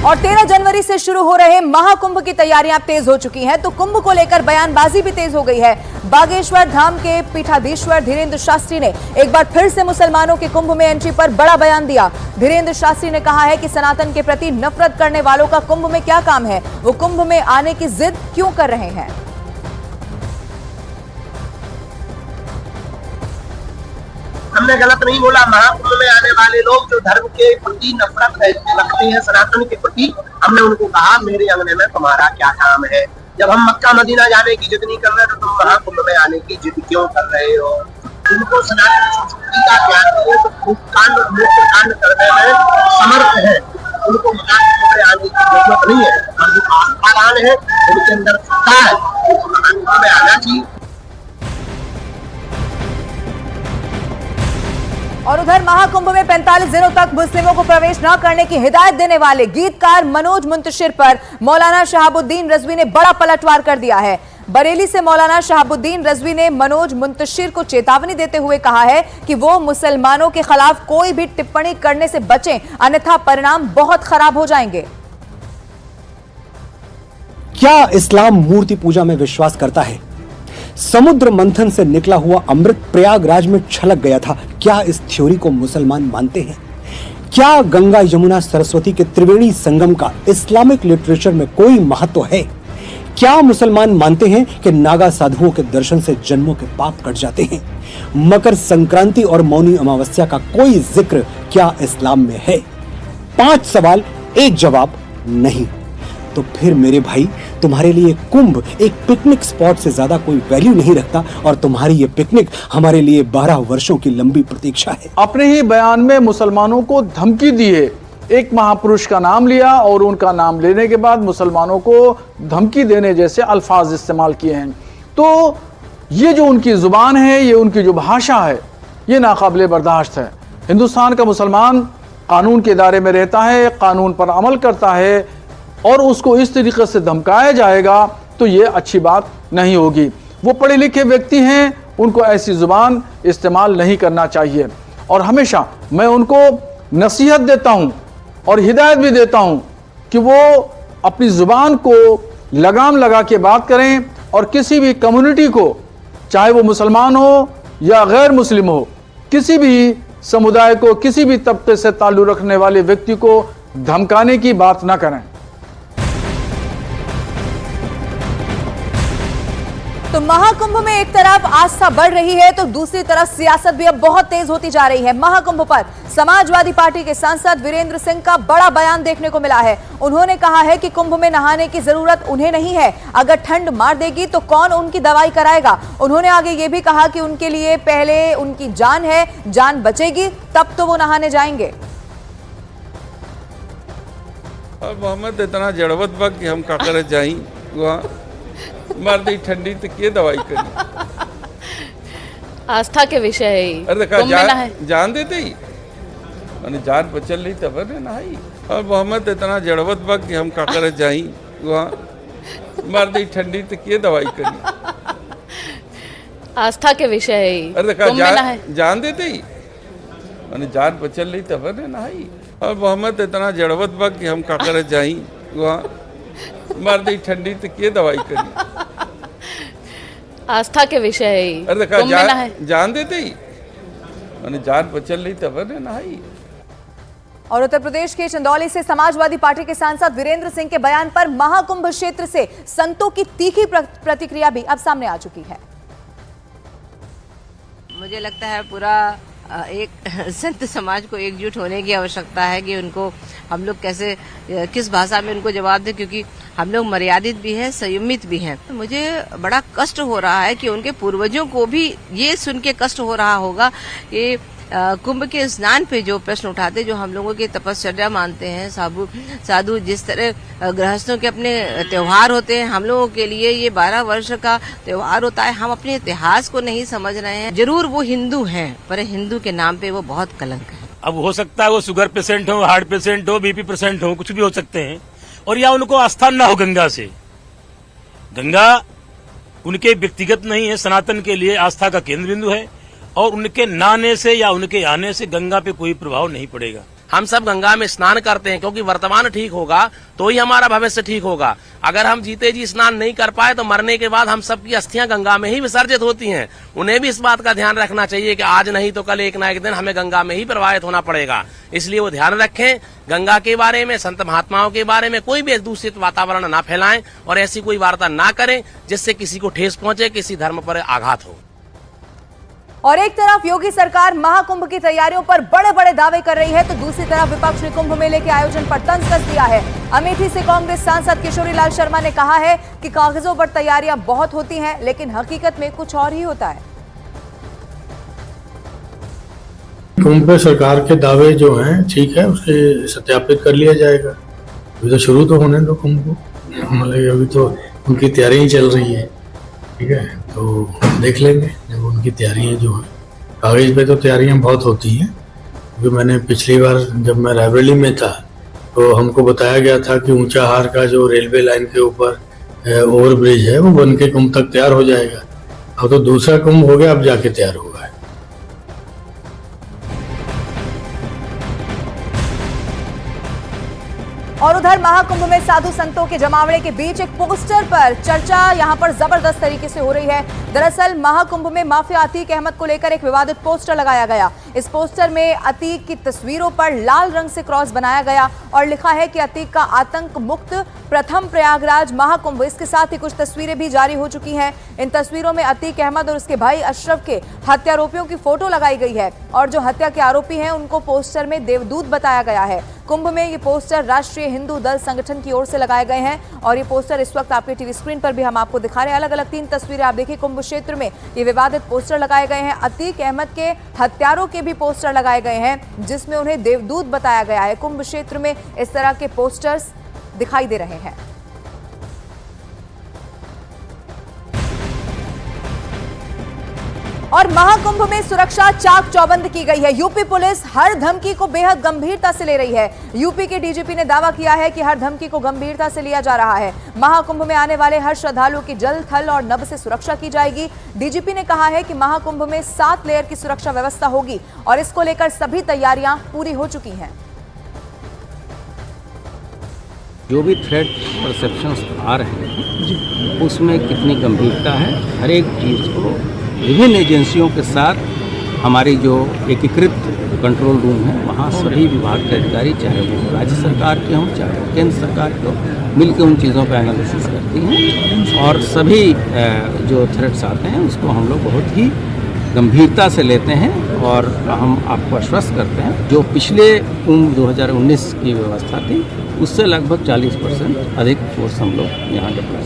और 13 जनवरी से शुरू हो रहे महाकुंभ की तैयारियां तेज हो चुकी हैं, तो कुंभ को लेकर बयानबाजी भी तेज हो गई है। बागेश्वर धाम के पीठाधीश्वर धीरेन्द्र शास्त्री ने एक बार फिर से मुसलमानों के कुंभ में एंट्री पर बड़ा बयान दिया। धीरेन्द्र शास्त्री ने कहा है कि सनातन के प्रति नफरत करने वालों का कुंभ में क्या काम है, वो कुंभ में आने की जिद क्यों कर रहे हैं। हमने गलत नहीं बोला। महाकुंभ में आने वाले लोग जो धर्म के प्रति नफरत रखते हैं, सनातन के प्रति, हमने उनको कहा मेरे अंगने में तुम्हारा क्या काम है। जब हम मक्का मदीना जाने की जिद नहीं कर रहे तो तुम महाकुंभ में आने की जिद क्यों कर रहे हो। उनको सनातन संस्कृति का ज्ञान है तो कांड मुख्य कांड करने में समर्थ है, उनको महाकुंभ में आने की जरूरत नहीं है। और जो आस्थावान है उनके अंदर सत्ता है, उनको महाकुंभ में आना चाहिए। और उधर महाकुंभ में 45 दिनों तक मुस्लिमों को प्रवेश न करने की हिदायत देने वाले गीतकार मनोज मुंतशिर पर मौलाना शहाबुद्दीन रजवी ने बड़ा पलटवार कर दिया है। बरेली से मौलाना शहाबुद्दीन रजवी ने मनोज मुंतशिर को चेतावनी देते हुए कहा है कि वो मुसलमानों के खिलाफ कोई भी टिप्पणी करने से बचें, अन्यथा परिणाम बहुत खराब हो जाएंगे। क्या इस्लाम मूर्ति पूजा में विश्वास करता है? समुद्र मंथन से निकला हुआ अमृत प्रयागराज में छलक गया था। क्या इस थ्योरी को मुसलमान मानते हैं? क्या गंगा यमुना सरस्वती के त्रिवेणी संगम का इस्लामिक लिटरेचर में कोई महत्व है? क्या मुसलमान मानते हैं कि नागा साधुओं के दर्शन से जन्मों के पाप कट जाते हैं? मकर संक्रांति और मौनी अमावस्या का कोई जिक्र क्या इस्लाम में है? 5 सवाल, 1 जवाब नहीं। तो फिर मेरे भाई, तुम्हारे लिए कुंभ एक पिकनिक स्पॉट से ज्यादा कोई वैल्यू नहीं रखता और तुम्हारी ये पिकनिक हमारे लिए 12 वर्षों की लंबी प्रतीक्षा है। अपने ही बयान में मुसलमानों को धमकी दी है। एक महापुरुष का नाम लिया और उनका नाम लेने के बाद मुसलमानों को धमकी देने जैसे अल्फाज इस्तेमाल किए हैं। तो ये जो उनकी जुबान है, ये उनकी जो भाषा है, ये नाकाबिले बर्दाश्त है। हिंदुस्तान का मुसलमान कानून के दायरे में रहता है, कानून पर अमल करता है, और उसको इस तरीके से धमकाया जाएगा तो ये अच्छी बात नहीं होगी। वो पढ़े लिखे व्यक्ति हैं, उनको ऐसी जुबान इस्तेमाल नहीं करना चाहिए। और हमेशा मैं उनको नसीहत देता हूँ और हिदायत भी देता हूँ कि वो अपनी जुबान को लगाम लगा के बात करें और किसी भी कम्युनिटी को, चाहे वो मुसलमान हो या गैर मुस्लिम हो, किसी भी समुदाय को, किसी भी तबके से ताल्लुक़ रखने वाले व्यक्ति को धमकाने की बात ना करें। तो महाकुंभ में एक तरफ आस्था बढ़ रही है तो दूसरी तरफ सियासत भी अब बहुत तेज होती जा रही है। महाकुंभ पर समाजवादी पार्टी के सांसद वीरेंद्र सिंह का बड़ा बयान देखने को मिला है। उन्होंने कहा है कि कुंभ में नहाने की जरूरत उन्हें नहीं है, अगर ठंड मार देगी तो कौन उनकी दवाई कराएगा। उन्होंने आगे ये भी कहा कि उनके लिए पहले उनकी जान है, जान बचेगी तब तो वो नहाने जाएंगे। और मोहम्मद इतना जड़वत बा कि हम का करे जाई वहाँ मर दी ठंडी तो के दवाई करी। आस्था के विषय है। अरे देखा जान देते ही मैंने जान बचल रही तब ने नहाई। और मोहम्मद इतना जड़वत बा कि हम का करे जाई वहाँ मर दी ठंडी तो के दवाई करी। आस्था के विषय है। अरे देखा जान देते ही मैंने जान बचल रही तब ने नहाई। और मोहम्मद इतना जड़वत बा कि हम का करे जाई वहाँ मर दी ठंडी तो के दवाई करी। आस्था के विषय है। अरे देखा जान देते ही मैंने जान बचल रही तब ने नहाई। और उत्तर प्रदेश के चंदौली से समाजवादी पार्टी के सांसद वीरेंद्र सिंह के बयान पर महाकुंभ क्षेत्र से संतों की तीखी प्रतिक्रिया भी अब सामने आ चुकी है। मुझे लगता है पूरा एक संत समाज को एकजुट होने की आवश्यकता है कि उनको हम लोग कैसे, किस भाषा में उनको जवाब दें, क्योंकि हम लोग मर्यादित भी हैं, संयमित भी हैं। मुझे बड़ा कष्ट हो रहा है कि उनके पूर्वजों को भी ये सुन के कष्ट हो रहा होगा कि कुंभ के स्नान पे जो प्रश्न उठाते, जो हम लोगों की तपस्या मानते हैं, साधु जिस तरह गृहस्थों के अपने त्योहार होते हैं, हम लोगों के लिए ये 12 वर्ष का त्योहार होता है। हम अपने इतिहास को नहीं समझ रहे हैं। जरूर वो हिंदू हैं, पर हिंदू के नाम पे वो बहुत कलंक है। अब हो सकता है वो शुगर पेशेंट हो, हार्ट पेशेंट हो, बीपी पेशेंट हो, कुछ भी हो सकते हैं, और या उनको आस्था न हो गंगा से। गंगा उनके व्यक्तिगत नहीं है, सनातन के लिए आस्था का केंद्र बिंदु है, और उनके नहाने से या उनके आने से गंगा पे कोई प्रभाव नहीं पड़ेगा। हम सब गंगा में स्नान करते हैं, क्योंकि वर्तमान ठीक होगा तो ही हमारा भविष्य ठीक होगा। अगर हम जीते जी स्नान नहीं कर पाए तो मरने के बाद हम सबकी अस्थियां गंगा में ही विसर्जित होती हैं। उन्हें भी इस बात का ध्यान रखना चाहिए कि आज नहीं तो कल एक ना एक दिन हमें गंगा में ही प्रवाहित होना पड़ेगा। इसलिए वो ध्यान रखें, गंगा के बारे में, संत महात्माओं के बारे में कोई भी दूषित वातावरण ना फैलाएं और ऐसी कोई वार्ता ना करें जिससे किसी को ठेस पहुंचे, किसी धर्म पर आघात हो। और एक तरफ योगी सरकार महाकुंभ की तैयारियों पर बड़े बड़े दावे कर रही है, तो दूसरी तरफ विपक्ष ने कुंभ मेले के आयोजन पर तंज कस दिया है। अमेठी से कांग्रेस सांसद किशोरी लाल शर्मा ने कहा है कि कागजों पर तैयारियां बहुत होती हैं, लेकिन हकीकत में कुछ और ही होता है। कुंभ पे सरकार के दावे जो हैं ठीक है, उसे सत्यापित कर लिया जाएगा। अभी तो शुरू तो होने दो कुंभ को, मतलब अभी तो उनकी तैयारियां चल रही है, ठीक है, तो देख लेंगे जब उनकी तैयारियां जो है। कागज पे तो तैयारियां बहुत होती हैं, क्योंकि मैंने पिछली बार जब मैं रायबरेली में था तो हमको बताया गया था कि ऊंचाहार का जो रेलवे लाइन के ऊपर ओवरब्रिज है वो बन के कुंभ तक तैयार हो जाएगा। अब तो दूसरा कुंभ हो गया, अब जाके तैयार होगा। और उधर महाकुंभ में साधु संतों के जमावड़े के बीच एक पोस्टर पर चर्चा यहां पर जबरदस्त तरीके से हो रही है। दरअसल महाकुंभ में माफिया अतीक अहमद को लेकर एक विवादित पोस्टर लगाया गया। इस पोस्टर में अतीक की तस्वीरों पर लाल रंग से क्रॉस बनाया गया और लिखा है कि अतीक का आतंक मुक्त प्रथम प्रयागराज महाकुंभ। इसके साथ ही कुछ तस्वीरें भी जारी हो चुकी हैं। इन तस्वीरों में अतीक अहमद और उसके भाई अशरफ के हत्यारोपियों की फोटो लगाई गई है और जो हत्या के आरोपी हैं उनको पोस्टर में देवदूत बताया गया है। कुंभ में ये पोस्टर राष्ट्रीय हिंदू दल संगठन की ओर से लगाए गए हैं और ये पोस्टर इस वक्त आपके टीवी स्क्रीन पर भी हम आपको दिखा रहे हैं। अलग अलग 3 तस्वीरें आप देखिए। कुंभ क्षेत्र में ये विवादित पोस्टर लगाए गए हैं। अतीक अहमद के हत्यारों के भी पोस्टर लगाए गए हैं जिसमें उन्हें देवदूत बताया गया है। कुंभ क्षेत्र में इस तरह के पोस्टर्स दिखाई दे रहे हैं। और महाकुंभ में सुरक्षा चाक चौबंद की गई है। यूपी पुलिस हर धमकी को बेहद गंभीरता से ले रही है। यूपी के डीजीपी ने दावा किया है कि हर धमकी को गंभीरता से लिया जा रहा है। महाकुंभ में आने वाले हर श्रद्धालु की जल, थल और नभ से सुरक्षा की जाएगी। डीजीपी ने कहा है कि महाकुंभ में 7 लेयर की सुरक्षा व्यवस्था होगी और इसको लेकर सभी तैयारियां पूरी हो चुकी हैं। जो भी थ्रेट परसेप्शंस आ रहे हैं उसमें कितनी गंभीरता है, हर एक चीज़ को विभिन्न एजेंसियों के साथ हमारी जो एकीकृत कंट्रोल रूम है वहाँ सभी विभाग के अधिकारी, चाहे वो राज्य सरकार के हों चाहे वो केंद्र सरकार के हों, मिलकर उन चीज़ों का एनालिसिस करती हैं और सभी जो थ्रेट्स आते हैं उसको हम लोग बहुत ही गंभीरता से लेते हैं और हम आपको आश्वस्त करते हैं जो पिछले कुंभ 2019 की व्यवस्था थी उससे लगभग 40% अधिक फोर्स हम लोग यहाँ डिप्लॉय